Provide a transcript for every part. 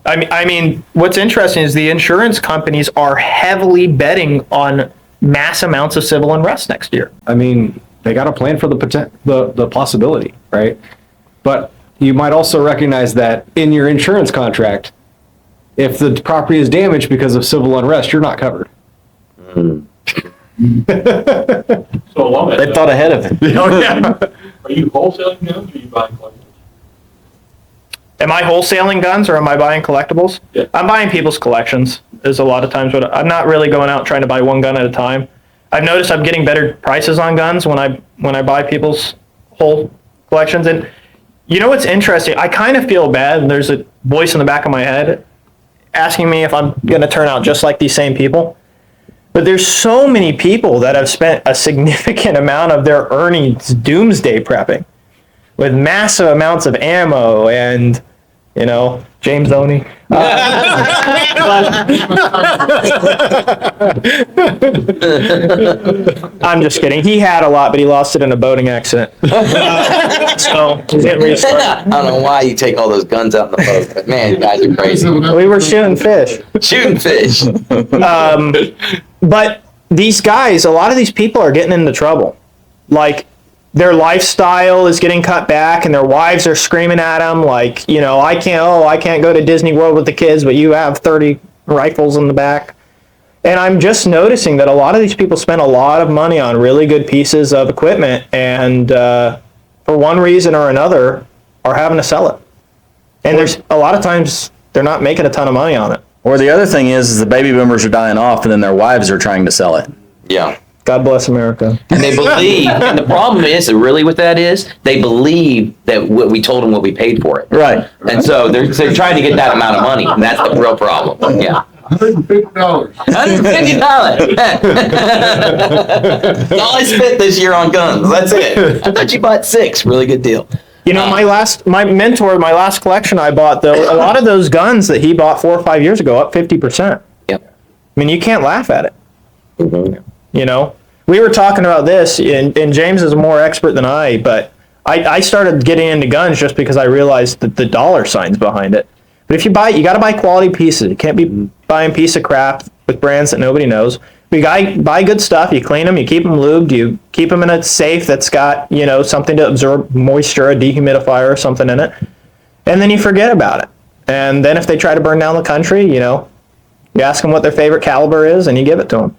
I mean, what's interesting is the insurance companies are heavily betting on mass amounts of civil unrest next year. I mean, they got a plan for the possibility, right? But you might also recognize that in your insurance contract, if the property is damaged because of civil unrest, you're not covered. So along that, They thought ahead of it. Oh, yeah. are you wholesaling guns or are you buying collectibles? Am I wholesaling guns or am I buying collectibles? Yeah. I'm buying people's collections. Is a lot of times what I'm not really going out trying to buy one gun at a time. I've noticed I'm getting better prices on guns when I buy people's whole collections. And you know what's interesting? I kind of feel bad. And there's a voice in the back of my head asking me if I'm going to turn out just like these same people. But there's so many people that have spent a significant amount of their earnings doomsday prepping with massive amounts of ammo and, you know, James Oney. I'm just kidding. He had a lot, but he lost it in a boating accident. So he didn't restart. I don't know why you take all those guns out in the boat, but man, you guys are crazy. We were shooting fish. Shooting fish. But these guys, a lot of these people are getting into trouble. Like, their lifestyle is getting cut back and their wives are screaming at them like, you know, I can't go to Disney World with the kids, but you have 30 rifles in the back. And I'm just noticing that a lot of these people spend a lot of money on really good pieces of equipment and for one reason or another are having to sell it. And there's a lot of times they're not making a ton of money on it. Or the other thing is the baby boomers are dying off and then their wives are trying to sell it. Yeah. God bless America. And they believe, and the problem is, really what that is, they believe that what we told them what we paid for it. Right. And so they're trying to get that amount of money, and that's the real problem. Yeah. $150. $150. That's all I spent this year on guns. That's it. I thought you bought 6. Really good deal. You know, my last collection I bought, though, a lot of those guns that he bought 4 or 5 years ago, up 50%. Yep. I mean, you can't laugh at it. Mm-hmm. You know, we were talking about this, and James is more expert than I, but I started getting into guns just because I realized that the dollar signs behind it. But if you buy, you got to buy quality pieces. You can't be buying piece of crap with brands that nobody knows. But you got to buy good stuff. You clean them, you keep them lubed, you keep them in a safe that's got, you know, something to absorb moisture, a dehumidifier or something in it. And then you forget about it. And then if they try to burn down the country, you know, you ask them what their favorite caliber is, and you give it to them.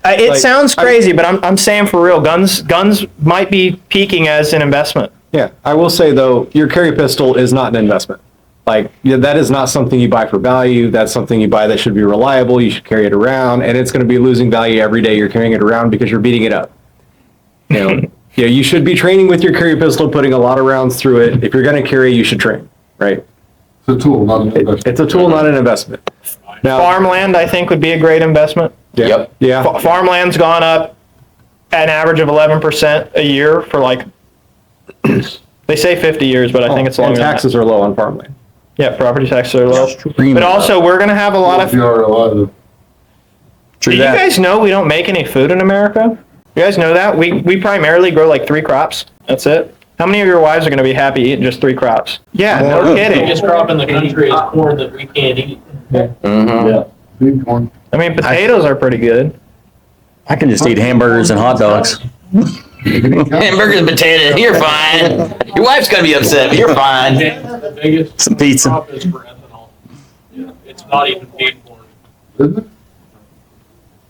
It sounds crazy, but I'm saying for real, guns might be peaking as an investment. Yeah, I will say though, your carry pistol is not an investment. Like, yeah, that is not something you buy for value. That's something you buy that should be reliable. You should carry it around, and it's going to be losing value every day you're carrying it around because you're beating it up. You know, yeah, you should be training with your carry pistol, putting a lot of rounds through it. If you're going to carry, you should train, right? It's a tool, not an investment. It's a tool, not an investment. Now, Farmland, I think, would be a great investment. yeah, Yep. yeah. Farmland's gone up an average of 11% a year for like, they say 50 years, but I think it's longer And than that. taxes are low on farmland. Yeah, property taxes are low. Extremely But also, we're going to have a lot of... If you are a lot of Do you guys know we don't make any food in America? You guys know that? We primarily grow like 3 crops. That's it. How many of your wives are going to be happy eating just 3 crops? Yeah, no The kidding. biggest crop in the country is corn that we can't eat. Mm-hmm. big corn. I mean, potatoes are pretty good. I can just eat hamburgers and hot dogs. Hamburgers and potatoes, you're fine. Your wife's going to be upset, but you're fine. The biggest Some pizza. crop is for ethanol. Yeah, it's not even paid for. Isn't it?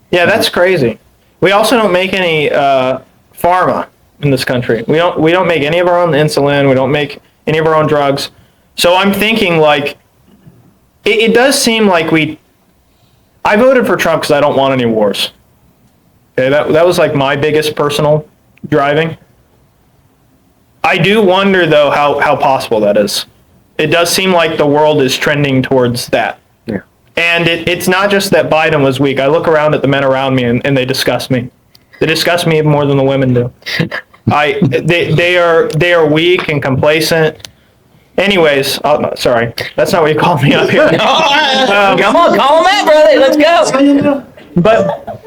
Yeah, that's crazy. We also don't make any pharma in this country. We don't make any of our own insulin. We don't make any of our own drugs. So I'm thinking like, it does seem like I voted for Trump because I don't want any wars. Okay, that was like my biggest personal driving. I do wonder though how possible that is. It does seem like the world is trending towards that. Yeah. And it's not just that Biden was weak. I look around at the men around me and they disgust me. They disgust me even more than the women do. They are weak and complacent. Anyways, sorry, that's not what you called me up here. Come on, call them out, brother. Let's go. But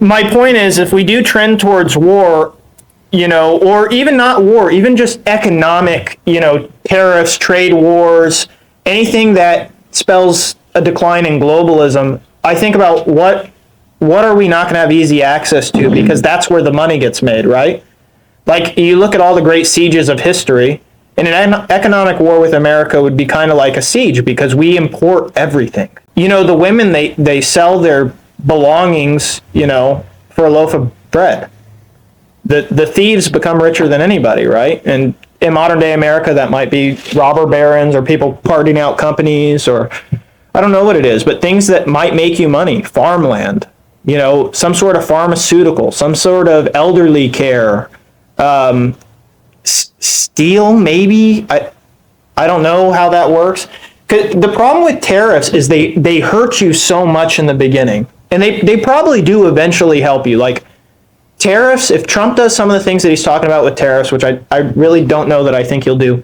my point is, if we do trend towards war, or even not war, even just economic, tariffs, trade wars, anything that spells a decline in globalism, I think about what are we not going to have easy access to, because that's where the money gets made, right? Like, you look at all the great sieges of history, and an economic war with America would be kind of like a siege, because we import everything. The women, they sell their belongings, for a loaf of bread. The thieves become richer than anybody, right? And in modern day America, that might be robber barons or people parting out companies, or I don't know what it is, but things that might make you money, farmland, some sort of pharmaceutical, some sort of elderly care, steel, maybe. I don't know how that works. 'Cause the problem with tariffs is they hurt you so much in the beginning, and they probably do eventually help you. Like tariffs, if Trump does some of the things that he's talking about with tariffs, which I really don't know that I think he'll do,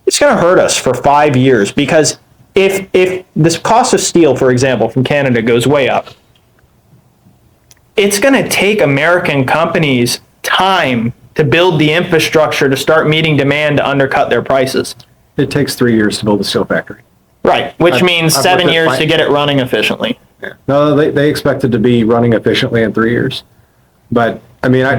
it's going to hurt us for 5 years, because if this cost of steel, for example, from Canada goes way up, it's going to take American companies time to build the infrastructure to start meeting demand to undercut their prices. It takes 3 years to build a steel factory. Right, which means I've 7 looked at years to get it running efficiently. No, they expect it to be running efficiently in 3 years. But I mean, I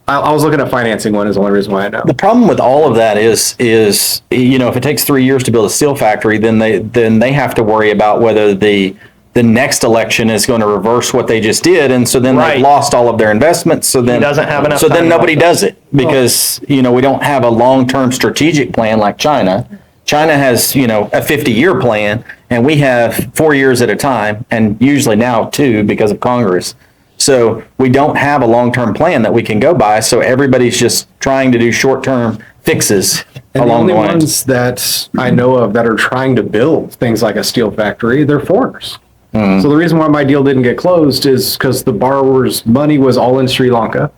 was looking at financing one is the only reason why I know. The problem with all of that is if it takes 3 years to build a steel factory, then they have to worry about whether the next election is going to reverse what they just did, and so then Right. they've lost all of their investments. So then doesn't have enough So then time nobody to- does it, because we don't have a long-term strategic plan like China. China has a 50-year plan, and we have 4 years at a time, and usually now 2 because of Congress. So we don't have a long-term plan that we can go by. So everybody's just trying to do short-term fixes And the along only the way. ones that I know of that are trying to build things like a steel factory, they're foreigners. So the reason why my deal didn't get closed is because the borrower's money was all in Sri Lanka,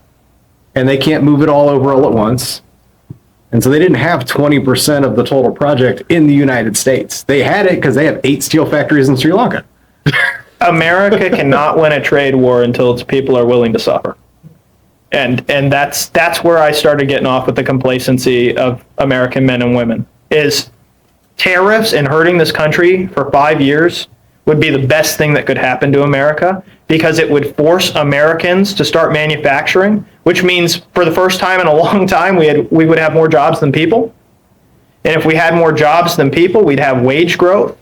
and they can't move it all over all at once. And so they didn't have 20% of the total project in the United States. They had it because they have 8 steel factories in Sri Lanka. America cannot win a trade war until its people are willing to suffer. And that's where I started getting off with the complacency of American men and women, is tariffs and hurting this country for 5 years would be the best thing that could happen to America, because it would force Americans to start manufacturing, which means for the first time in a long time, we would have more jobs than people. And if we had more jobs than people, we'd have wage growth.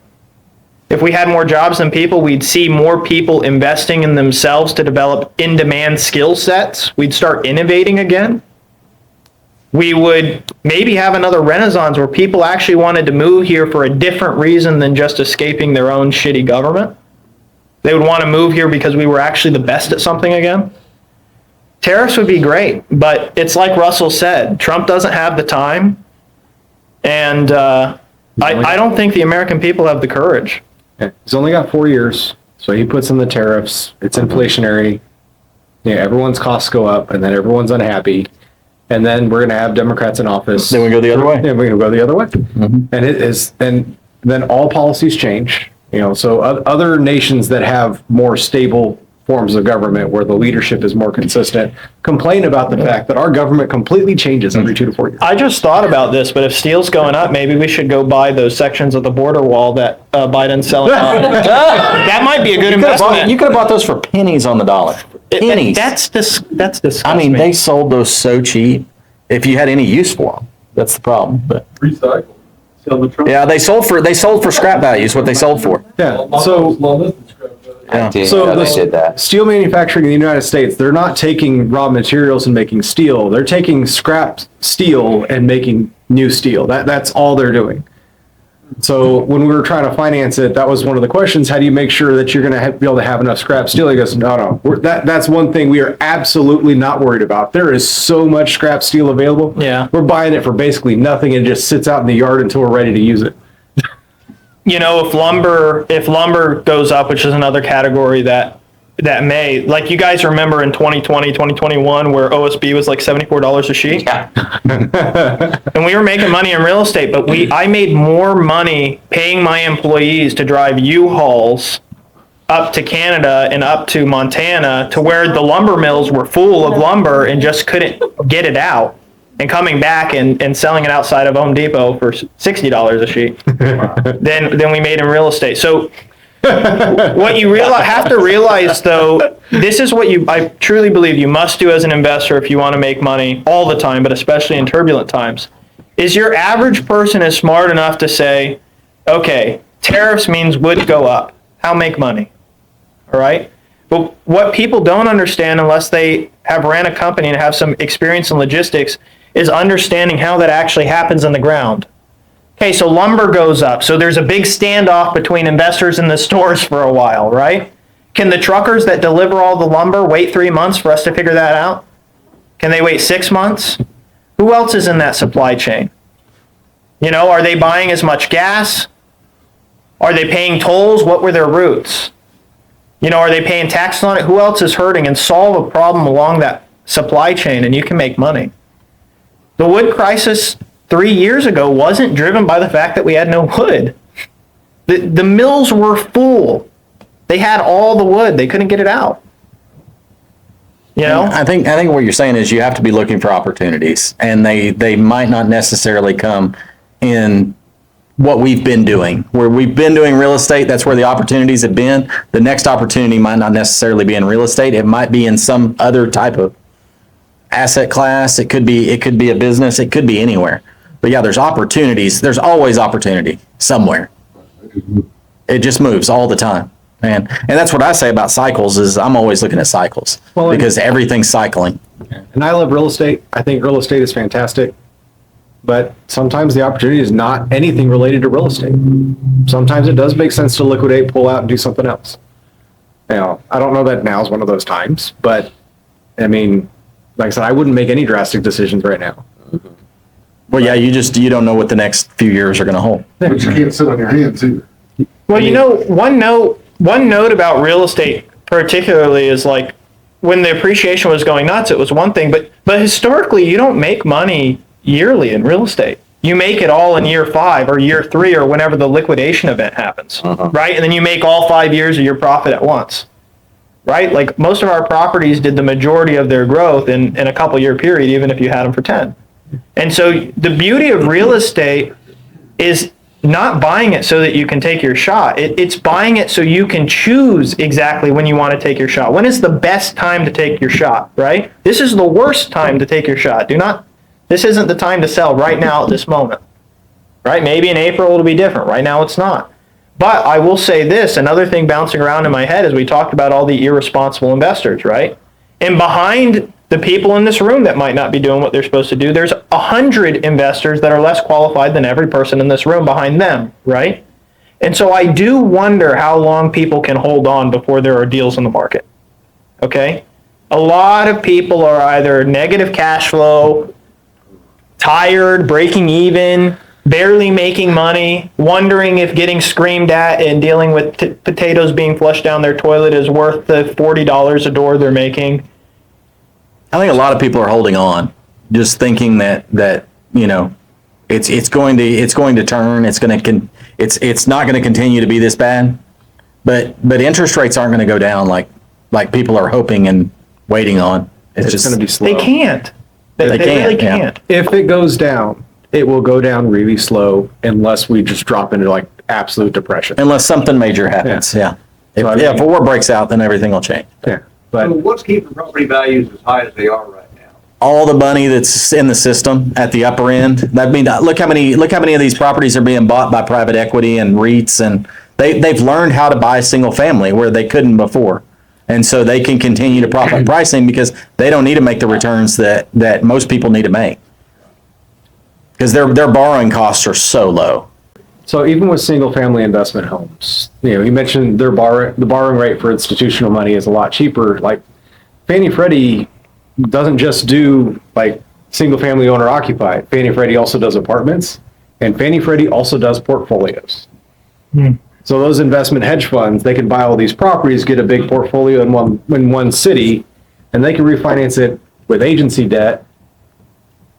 If we had more jobs than people, we'd see more people investing in themselves to develop in-demand skill sets. We'd start innovating again. We would maybe have another renaissance where people actually wanted to move here for a different reason than just escaping their own shitty government. They would want to move here because we were actually the best at something again. Tariffs would be great, but it's like Russell said, Trump doesn't have the time, and I don't think the American people have the courage. Yeah, he's only got 4 years, so he puts in the tariffs. It's inflationary. Yeah, everyone's costs go up, and then everyone's unhappy. And then we're going to have Democrats in office. Then we go the other way. Yeah, we're going to go the other way. And then all policies change. So other nations that have more stable forms of government where the leadership is more consistent complain about the fact that our government completely changes every 2 to 4 years. I just thought about this, but if steel's going up, maybe we should go buy those sections of the border wall that Biden's selling off. That might be a good investment. You could have bought those for pennies on the dollar. Pennies. That's disgusting. I mean, they sold those so cheap. If you had any use for them, that's the problem. But Recycle. Sell the truck. yeah, they sold for scrap value is what they sold for. Yeah. So Yeah. Didn't So know the they did that. steel manufacturing in the United States, they're not taking raw materials and making steel. They're taking scrap steel and making new steel. That's all they're doing. So when we were trying to finance it, that was one of the questions. How do you make sure that you're going to be able to have enough scrap steel? He goes, no. That's one thing we are absolutely not worried about. There is so much scrap steel available. Yeah. We're buying it for basically nothing and it just sits out in the yard until we're ready to use it. If lumber goes up, which is another category that may, like you guys remember in 2020, 2021, where OSB was like $74 a sheet. Yeah. And we were making money in real estate, but I made more money paying my employees to drive U-Hauls up to Canada and up to Montana to where the lumber mills were full of lumber and just couldn't get it out, and coming back and selling it outside of Home Depot for $60 a sheet than we made in real estate. So what you have to realize, though, this is what I truly believe you must do as an investor if you want to make money all the time, but especially in turbulent times, is your average person is smart enough to say, okay, tariffs means wood go up. How make money? All right? But what people don't understand unless they have ran a company and have some experience in logistics is understanding how that actually happens on the ground. Okay, so lumber goes up. So there's a big standoff between investors and the stores for a while, right? Can the truckers that deliver all the lumber wait 3 months for us to figure that out? Can they wait 6 months? Who else is in that supply chain? You know, are they buying as much gas? Are they paying tolls? What were their routes? You know, are they paying taxes on it? Who else is hurting? And solve a problem along that supply chain, and you can make money. The wood crisis 3 years ago wasn't driven by the fact that we had no wood. The mills were full. They had all the wood. They couldn't get it out. You know? I think what you're saying is you have to be looking for opportunities, and they might not necessarily come in what we've been doing. Where we've been doing real estate, that's where the opportunities have been. The next opportunity might not necessarily be in real estate. It might be in some other type of asset class. It could be a business. It could be anywhere. But yeah, there's opportunities. There's always opportunity somewhere. It just moves all the time. And that's what I say about cycles is I'm always looking at cycles because everything's cycling. And I love real estate. I think real estate is fantastic. But sometimes the opportunity is not anything related to real estate. Sometimes it does make sense to liquidate, pull out, and do something else. You know, I don't know that now is one of those times, but I mean, like I said, I wouldn't make any drastic decisions right now. Well, yeah, you don't know what the next few years are going to hold. But you can't sit on your hands either. Well, you know, one note about real estate particularly is like when the appreciation was going nuts, it was one thing, but historically you don't make money yearly in real estate. You make it all in year 5 or year 3 or whenever the liquidation event happens, right? And then you make all 5 years of your profit at once, right? Like most of our properties did the majority of their growth in a couple year period, even if you had them for 10. And so the beauty of real estate is not buying it so that you can take your shot. It's buying it so you can choose exactly when you want to take your shot. When is the best time to take your shot, right? This is the worst time to take your shot. This isn't the time to sell right now at this moment, right? Maybe in April it'll be different. Right now it's not. But I will say this, another thing bouncing around in my head is we talked about all the irresponsible investors, right? And behind the people in this room that might not be doing what they're supposed to do, there's 100 investors that are less qualified than every person in this room behind them, right? And so I do wonder how long people can hold on before there are deals in the market, okay? A lot of people are either negative cash flow, tired, breaking even, barely making money, wondering if getting screamed at and dealing with potatoes being flushed down their toilet is worth the $40 a door they're making. I think a lot of people are holding on, just thinking that you know, it's going to turn. It's not going to continue to be this bad, but interest rates aren't going to go down like people are hoping and waiting on. It's just going to be slow. They can't. They can't, really yeah. can't. If it goes down, it will go down really slow unless we just drop into like absolute depression. unless something major happens. Yeah. So, I mean- If a war breaks out, then everything will change. Yeah, So but what's keeping property values as high as they are right now? All the money that's in the system at the upper end. That means look how many of these properties are being bought by private equity and REITs, and they've learned how to buy single family where they couldn't before. And so they can continue to profit pricing because they don't need to make the returns that most people need to make. Because their borrowing costs are so low. so even with single family investment homes, you know, you mentioned the borrowing rate for institutional money is a lot cheaper. Like Fannie Freddie doesn't just do like single family owner occupied. Fannie Freddie also does apartments, and Fannie Freddie also does portfolios. So those investment hedge funds, they can buy all these properties, get a big portfolio in one city, and they can refinance it with agency debt,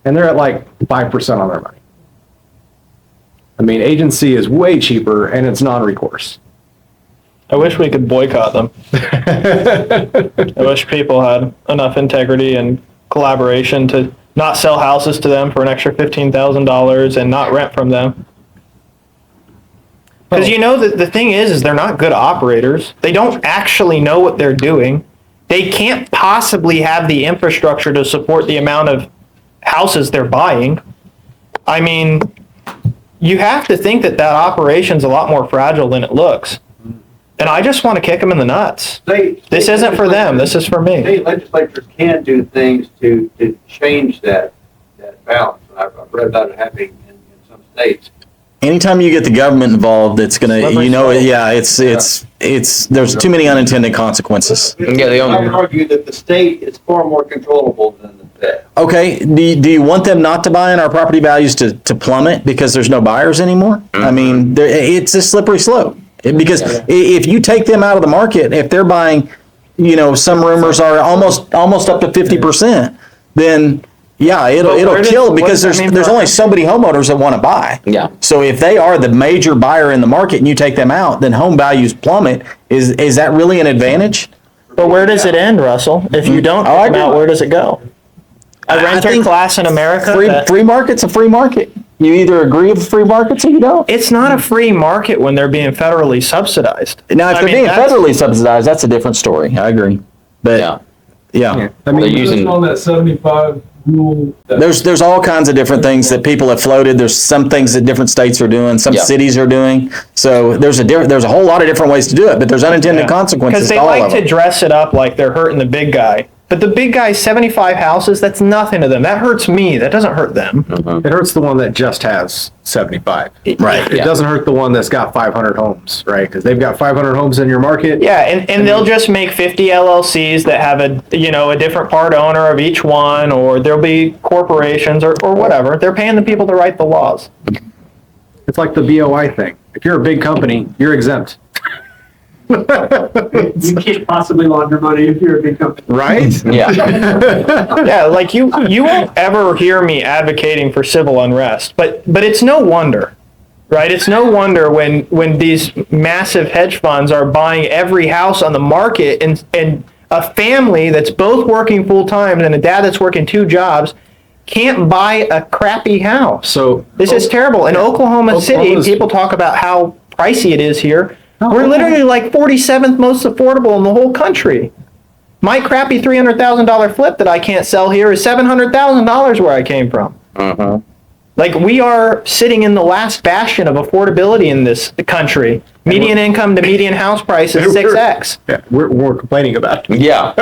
and they're at like 5% on their money. I mean, agency is way cheaper and it's non-recourse. I wish we could boycott them. I wish people had enough integrity and collaboration to not sell houses to them for an extra $15,000 and not rent from them. Because you know that the thing is they're not good operators. They don't actually know what they're doing. They can't possibly have the infrastructure to support the amount of houses they're buying. I mean, you have to think that operation's a lot more fragile than it looks. And I just want to kick them in the nuts. This isn't for them. This is for me. State legislatures can do things to change that balance. I've read about it happening in some states. Anytime you get the government involved, it's gonna, Slippery you know, slope. yeah, it's, there's too many unintended consequences. Yeah, they I would own. argue that the state is far more controllable than the Fed. Okay, do you want them not to buy and our property values to plummet because there's no buyers anymore? I mean, it's a slippery slope. Because if you take them out of the market, if they're buying, you know, some rumors are almost up to 50%, then yeah, it'll kill what because does that mean there's for only our so many homeowners that want to buy. Yeah. So if they are the major buyer in the market and you take them out, then home values plummet. Is that really an advantage? But where does it end, Russell? If you don't I kick them agree. out, where does it go? A renter think class in America? Free market's a free market. You either agree with free markets or you don't. It's not a free market when they're being federally subsidized. Now, if I they're mean, being that's- federally subsidized, that's a different story. I agree. But Yeah. yeah. I They're mean, using. On that 75 rule. There's all kinds of different things that people have floated. There's some things that different states are doing, some Yeah. cities are doing. So there's a whole lot of different ways to do it, but there's unintended consequences Because to they all like of to them. dress it up like they're hurting the big guy. But the big guy's 75 houses, that's nothing to them. That hurts me. That doesn't hurt them. it hurts the one that just has 75. Right. It Yeah. doesn't hurt the one that's got 500 homes, right? Because they've got 500 homes in your market. Yeah, and they'll just make 50 LLCs that have a different part owner of each one, or there'll be corporations or whatever. They're paying the people to write the laws. It's like the BOI thing. If you're a big company, you're exempt. You can't possibly launder money if you're a big company. Right? Yeah. Yeah, like you won't ever hear me advocating for civil unrest, but it's no wonder, right? It's no wonder when these massive hedge funds are buying every house on the market, and a family that's both working full time and a dad that's working 2 jobs can't buy a crappy house. So This is terrible. In Oklahoma City, Oklahoma's- people talk about how pricey it is here. We're literally like 47th most affordable in the whole country. My crappy $300,000 flip that I can't sell here is $700,000 where I came from. Like, we are sitting in the last bastion of affordability in this country. Median income to median house price is 6x. yeah, we're complaining about it. Yeah.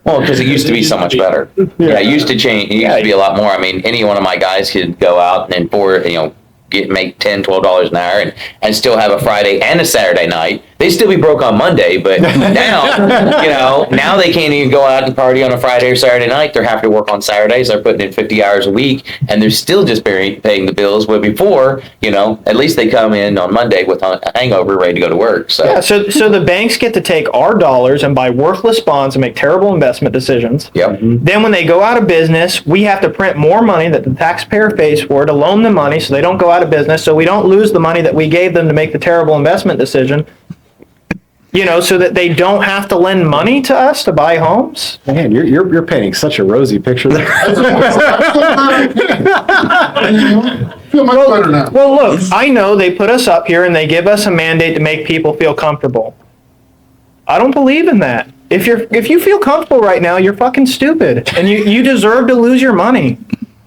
Well, because it used to be so much better. Yeah, it used to change. It used to be a lot more. I mean, any one of my guys could go out and make $10, $12 an hour and still have a Friday and a Saturday night. They'd still be broke on Monday, but now, now they can't even go out and party on a Friday or Saturday night. They're having to work on Saturdays. They're putting in 50 hours a week, and they're still just paying the bills. Where before, at least they come in on Monday with a hangover, ready to go to work. So Yeah, so the banks get to take our dollars and buy worthless bonds and make terrible investment decisions. yep. Then when they go out of business, we have to print more money that the taxpayer pays for to loan them money so they don't go out of business, so we don't lose the money that we gave them to make the terrible investment decision. So that they don't have to lend money to us to buy homes. Man, you're painting such a rosy picture there. Feel much better now. Well, look, I know they put us up here and they give us a mandate to make people feel comfortable. I don't believe in that. If you feel comfortable right now, you're fucking stupid, and you deserve to lose your money.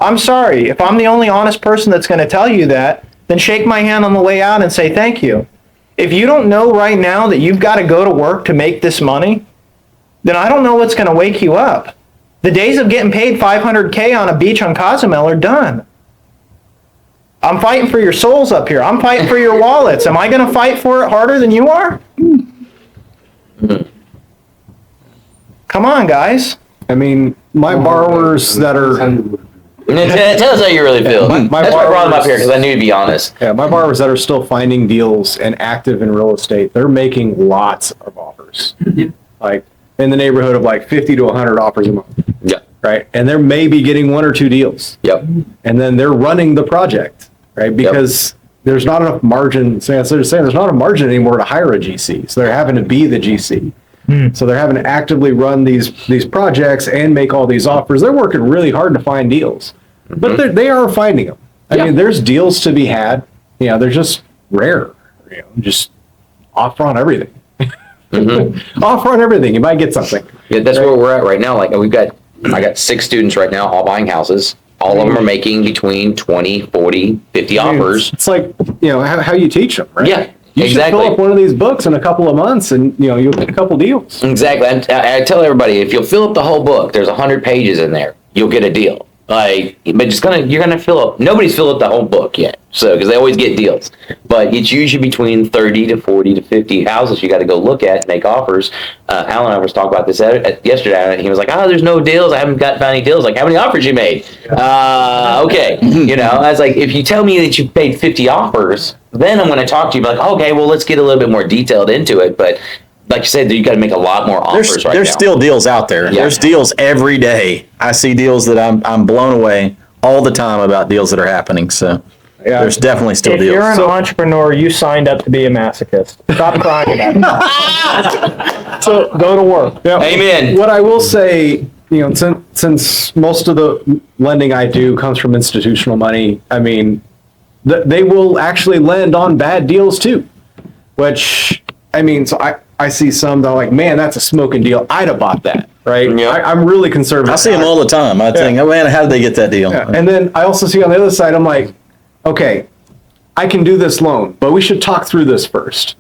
I'm sorry. If I'm the only honest person that's going to tell you that, then shake my hand on the way out and say thank you. If you don't know right now that you've got to go to work to make this money, then I don't know what's going to wake you up. The days of getting paid $500K on a beach on Cozumel are done. I'm fighting for your souls up here. I'm fighting for your wallets. Am I going to fight for it harder than you are? Come on, guys. I mean, my borrowers that are Tell us how you really feel. My That's why I brought them up borrowers- here, because I knew you'd be honest. my borrowers that are still finding deals and active in real estate, they're making lots of offers. Like in the neighborhood of like 50 to 100 offers a month, Yeah. right? And they're maybe getting 1 or 2 deals. Yep. And then they're running the project, right? Because there's not enough margin. So they're saying there's not a margin anymore to hire a GC. So they're having to be the GC. So they're having to actively run these projects and make all these offers. They're working really hard to find deals, but they are finding them. I mean, there's deals to be had. You know, they're just rare. You know, just offer on everything. Offer on everything. You might get something. Yeah, that's where we're at right now. Like I got 6 students right now, all buying houses. All of them are making between 20, 40, 50 I mean, offers. It's like, you know, how you teach them, right? Yeah, You should exactly. fill up one of these books in a couple of months and, you know, you'll get a couple deals. Exactly. I tell everybody, if you'll fill up the whole book, there's 100 pages in there, you'll get a deal. Like, but you're gonna fill up. Nobody's filled up the whole book yet, so because they always get deals. But it's usually between 30 to 40 to 50 houses you got to go look at, make offers. Alan and I was talking about this yesterday, and he was like, "Oh, there's no deals. I haven't found any deals." Like, how many offers you made? Okay, you know, I was like, if you tell me that you paid 50 offers, then I'm going to talk to you. Be like, okay, well, let's get a little bit more detailed into it, but. Like you said, you got to make a lot more offers There's right there's now. still deals out there. Yeah. There's deals every day. I see deals that I'm blown away all the time about deals that are happening. So Yeah. there's definitely still If deals. you're an entrepreneur, you signed up to be a masochist. Stop crying about it. So go to work. Yeah. Amen. What I will say, you know, since most of the lending I do comes from institutional money, I mean, they will actually lend on bad deals too, which, I mean, so I see some that are like, man, that's a smoking deal. I'd have bought that, right? Yeah. I'm really conservative. I see them all the time. I think, oh man, how did they get that deal? Yeah. And then I also see on the other side, I'm like, okay, I can do this loan, but we should talk through this first.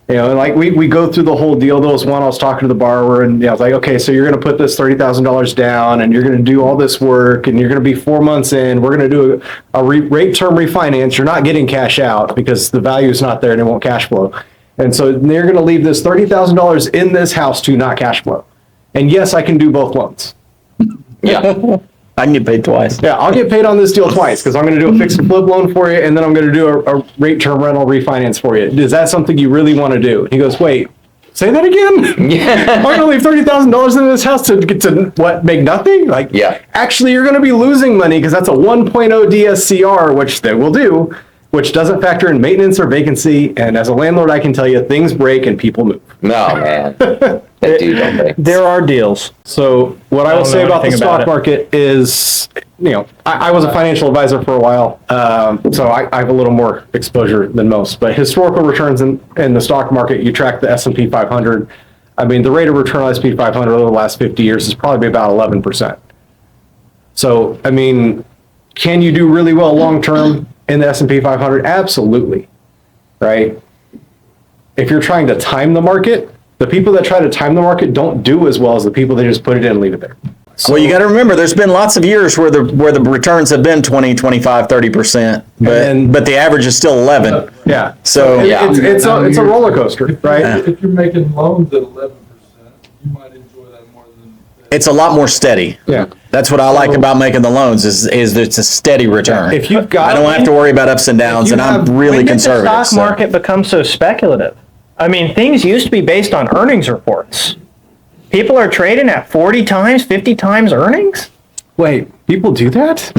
You know, and like we go through the whole deal. There was one I was talking to the borrower, and I was like, okay, so you're going to put this $30,000 down, and you're going to do all this work, and you're going to be 4 months in. We're going to do a rate term refinance. You're not getting cash out because the value is not there and it won't cash flow. And so they're going to leave this $30,000 in this house to not cash flow. And yes, I can do both loans. Yeah. I can get paid twice. Yeah, I'll get paid on this deal twice because I'm going to do a fix and flip loan for you, and then I'm going to do a rate term rental refinance for you. Is that something you really want to do? And he goes, wait, say that again? Yeah. I'm going to leave $30,000 in this house to get to what, make nothing? Like, Yeah. actually, you're going to be losing money because that's a 1.0 DSCR, which they will do, which doesn't factor in maintenance or vacancy. And as a landlord, I can tell you things break and people move. No, man. That dude don't pay. There are deals. So what I will don't say know about the anything about stock it. market is, you know, I was a financial advisor for a while, so I have a little more exposure than most. But historical returns in the stock market, you track the S&P 500. I mean, the rate of return on S&P 500 over the last 50 years is probably about 11%. So, I mean, can you do really well long-term in the S&P 500? Absolutely, right? If you're trying to time the market, the people that try to time the market don't do as well as the people that just put it in and leave it there. Well, you got to remember, there's been lots of years where the returns have been 20, 25, 30%, but the average is still 11. Yeah. So Yeah. It's a roller coaster, right? If you're making loans at 11%, you might enjoy that more than. it's a lot more steady. Yeah. That's what I like about making the loans is that it's a steady return. If you've got, I don't have to worry about ups and downs, you and I'm have- really When did conservative. the stock so- market become so speculative? I mean, things used to be based on earnings reports. People are trading at 40 times, 50 times earnings? wait, people do that?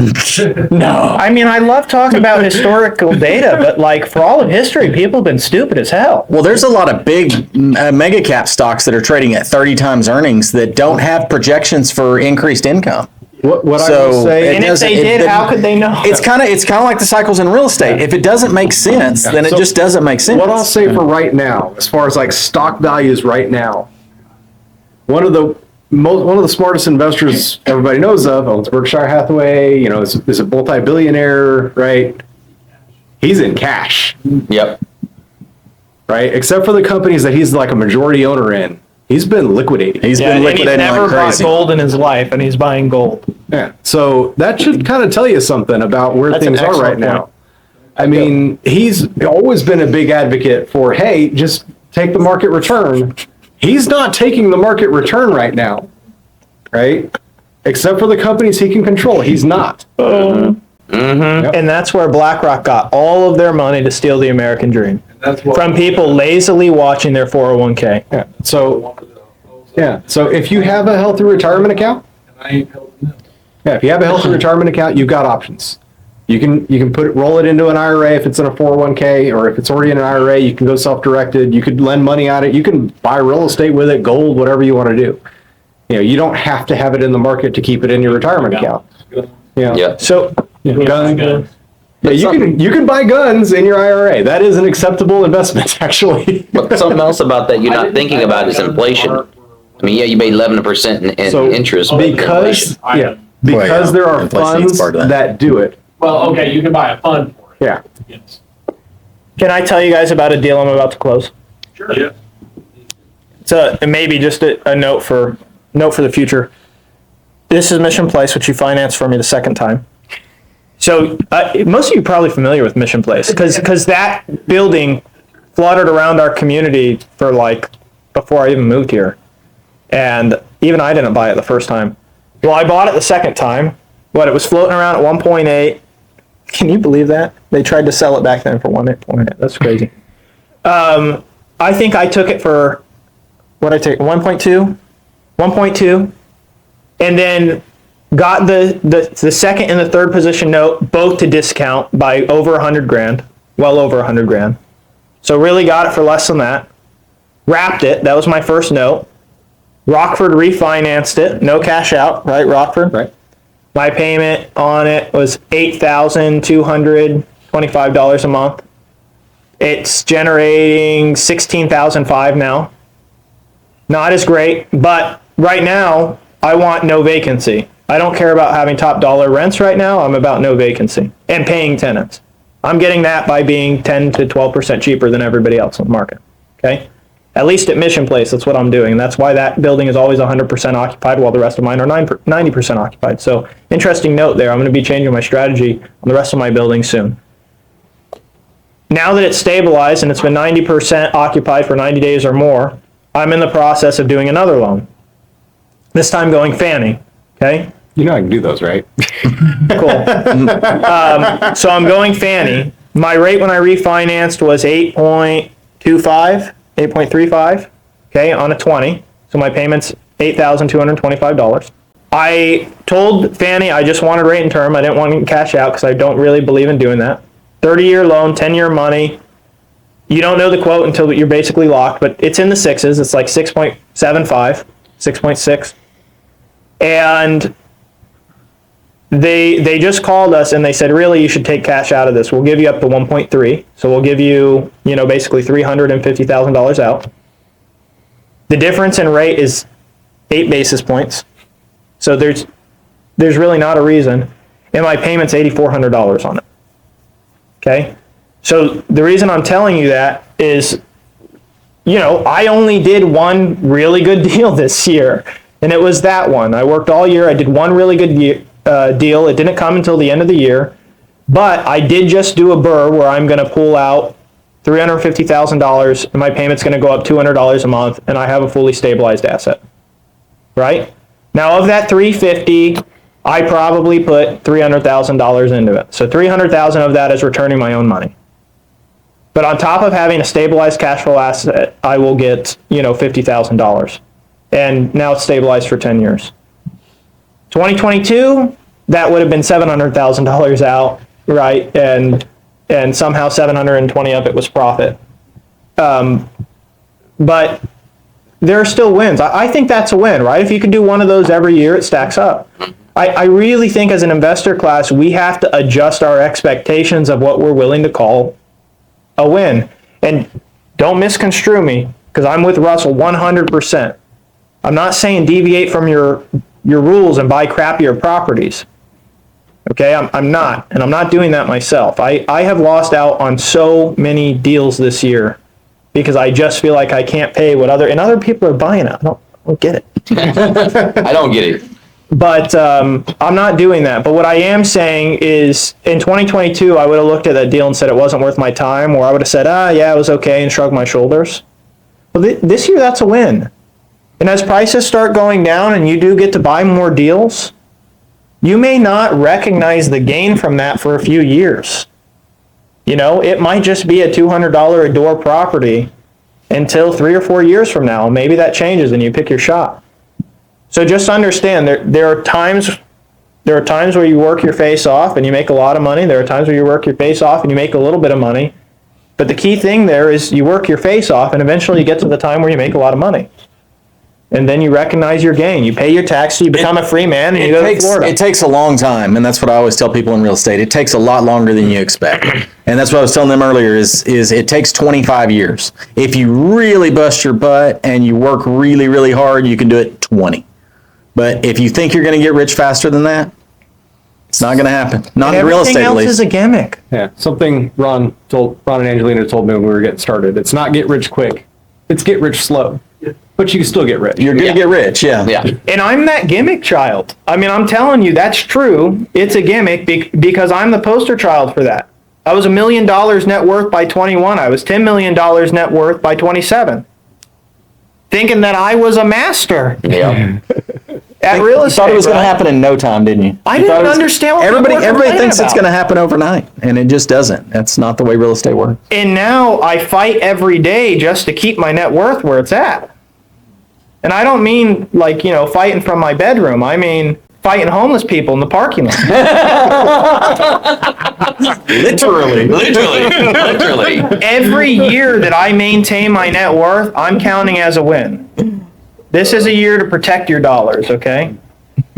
No. I mean, I love talking about historical data, but like for all of history, people have been stupid as hell. Well, there's a lot of big mega cap stocks that are trading at 30 times earnings that don't have projections for increased income. What I So, will say, And if they did, how could they know? It's kind of like the cycles in real estate. If it doesn't make sense, then it So, just doesn't make sense. what I'll say for right now, as far as like stock values right now, one of the smartest investors everybody knows of owns Berkshire Hathaway. You know, is a multi-billionaire, right? He's in cash, Yep. right? Except for the companies that he's like a majority owner in. He's been liquidating. He's Yeah, been and he's liquidating never like bought crazy. gold in his life, and he's buying gold. Yeah. So that should kind of tell you something about where That's an things are right excellent now. point. I mean, he's always been a big advocate for, hey, just take the market return. He's not taking the market return right now, right? Except for the companies he can control. He's not. And that's where BlackRock got all of their money to steal the American dream That's what. from people lazily watching their 401k. Yeah. So, yeah. So if you have a healthy retirement account, And I ain't helping them. yeah, if you have a healthy retirement account, you've got options. You can roll it into an IRA if it's in a 401k, or if it's already in an IRA, you can go self-directed. You could lend money on it. You can buy real estate with it, gold, whatever you want to do. You don't have to have it in the market to keep it in your retirement account. Yeah. So, Guns. Yeah, you can buy guns in your IRA. That is an acceptable investment, actually. But something else about that you're not thinking about is inflation. I mean, yeah, you paid 11% in So interest. but because inflation. because there are Inflation is funds part of that. that do it. Well, okay, you can buy a fund for it. Yeah. Yes. can I tell you guys about a deal I'm about to close? Sure. Yeah. So, and maybe just a note for the future. This is Mission Place, which you financed for me the second time. So most of you are probably familiar with Mission Place because that building fluttered around our community for like before I even moved here, and even I didn't buy it the first time. Well, I bought it the second time. But it was floating around at 1.8. Can you believe that? They tried to sell it back then for 1.8. That's crazy. I think I took it for, what I take, 1.2? 1.2. And then got the second and the third position note both to discount by over 100 grand. Well over 100 grand. So really got it for less than that. Wrapped it. That was my first note. Rockford refinanced it. No cash out, right, Rockford? Right. My payment on it was $8,225 a month. It's generating $16,005 now. Not as great, but right now I want no vacancy. I don't care about having top dollar rents right now. I'm about no vacancy and paying tenants. I'm getting that by being 10 to 12% cheaper than everybody else on the market. Okay? At least at Mission Place, that's what I'm doing. And that's why that building is always 100% occupied while the rest of mine are 90% occupied. So interesting note there. I'm going to be changing my strategy on the rest of my buildings soon. Now that it's stabilized and it's been 90% occupied for 90 days or more, I'm in the process of doing another loan. This time going Fannie. Okay? You know I can do those, right? Cool. So I'm going Fannie. My rate when I refinanced was 8.25. 8.35, okay, on a 20. So my payment's $8,225. I told Fannie I just wanted rate and term. I didn't want to cash out because I don't really believe in doing that. 30-year loan, 10-year money. You don't know the quote until you're basically locked, but it's in the sixes. It's like 6.75, 6.6. And they just called us and they said, really, you should take cash out of this. We'll give you up to 1.3. So we'll give you, basically $350,000 out. The difference in rate is 8 basis points. So there's really not a reason. And my payment's $8,400 on it. Okay? So the reason I'm telling you that is, I only did one really good deal this year. And it was that one. I worked all year. I did one really good deal. It didn't come until the end of the year, but I did just do a BRRRR where I'm going to pull out $350,000 and my payment's going to go up $200 a month and I have a fully stabilized asset, right? Now of that $350,000, I probably put $300,000 into it. So $300,000 of that is returning my own money. But on top of having a stabilized cash flow asset, I will get, $50,000. And now it's stabilized for 10 years. 2022, that would have been $700,000 out, right? And somehow 720 of it was profit. But there are still wins. I think that's a win, right? If you can do one of those every year, it stacks up. I really think as an investor class, we have to adjust our expectations of what we're willing to call a win. And don't misconstrue me, because I'm with Russell 100%. I'm not saying deviate from your rules and buy crappier properties. Okay, I'm not, and I'm not doing that myself. I have lost out on so many deals this year because I just feel like I can't pay what other people are buying it. I don't get it. I don't get it. But I'm not doing that. But what I am saying is in 2022, I would have looked at that deal and said it wasn't worth my time, or I would have said, yeah, it was okay, and shrugged my shoulders. Well, this year, that's a win. And as prices start going down and you do get to buy more deals, you may not recognize the gain from that for a few years. It might just be a $200 a door property until 3 or 4 years from now. Maybe that changes and you pick your shot. So just understand there are times There are times where you work your face off and you make a lot of money. There are times where you work your face off and you make a little bit of money. But the key thing there is you work your face off and eventually you get to the time where you make a lot of money. And then you recognize your gain. You pay your taxes, you become a free man, and you go to Florida. It takes a long time, and that's what I always tell people in real estate. It takes a lot longer than you expect. And that's what I was telling them earlier is it takes 25 years. If you really bust your butt and you work really, really hard, you can do it 20. But if you think you're going to get rich faster than that, it's not going to happen. Not in real estate, at Everything else least. is a gimmick. Yeah, something Ron and Angelina told me when we were getting started. It's not get rich quick. It's get rich slow. But you can still get rich. You're going to get rich, yeah. Yeah. And I'm that gimmick child. I mean, I'm telling you, that's true. It's a gimmick because I'm the poster child for that. I was $1 million net worth by 21. I was $10 million net worth by 27. Thinking that I was a master Yeah. at real You estate. thought it was going to right? happen in no time, didn't you? I You thought didn't it was- understand what everybody people were everybody thinks complaining it's about. going to happen overnight, and it just doesn't. That's not the way real estate works. And now I fight every day just to keep my net worth where it's at. And I don't mean like, fighting from my bedroom. I mean fighting homeless people in the parking lot. Literally. Literally. Every year that I maintain my net worth, I'm counting as a win. This is a year to protect your dollars, okay?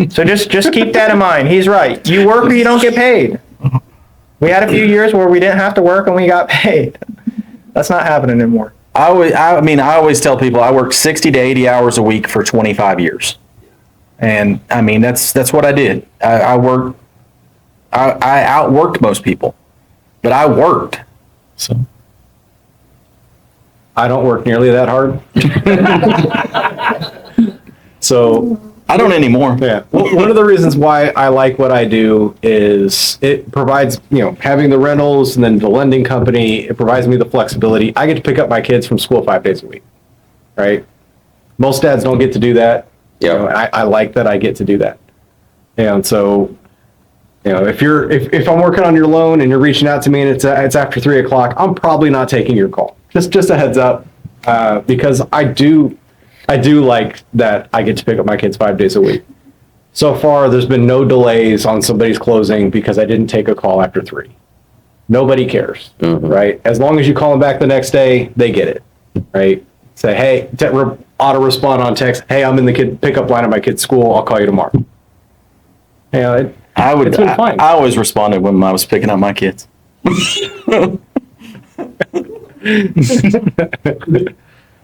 So just keep that in mind. He's right. You work or you don't get paid. We had a few years where we didn't have to work and we got paid. That's not happening anymore. I always tell people I worked 60 to 80 hours a week for 25 years. And I mean, that's what I did. I outworked most people, but I worked. So I don't work nearly that hard. So, I don't anymore. yeah. One of the reasons why I like what I do is it provides, having the rentals and then the lending company, it provides me the flexibility. I get to pick up my kids from school 5 days a week, right? Most dads don't get to do that. Yeah. I like that I get to do that. And so, if I'm working on your loan and you're reaching out to me and it's after 3:00, I'm probably not taking your call. Just a heads up, because I do like that I get to pick up my kids 5 days a week. So far, there's been no delays on somebody's closing because I didn't take a call after 3. Nobody cares, right? As long as you call them back the next day, they get it, right? Say, hey, auto respond on text. Hey, I'm in the pickup line at my kid's school. I'll call you tomorrow. It's been fine. I always responded when I was picking up my kids.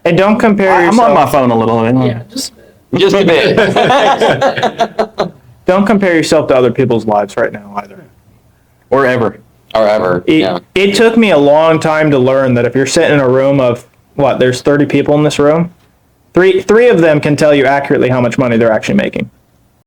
And don't compare I'm yourself. on my phone a little bit. Yeah, just Just a bit. Don't compare yourself to other people's lives right now either. Or ever. Or ever. Yeah. It took me a long time to learn that if you're sitting in a room of there's 30 people in this room, three of them can tell you accurately how much money they're actually making.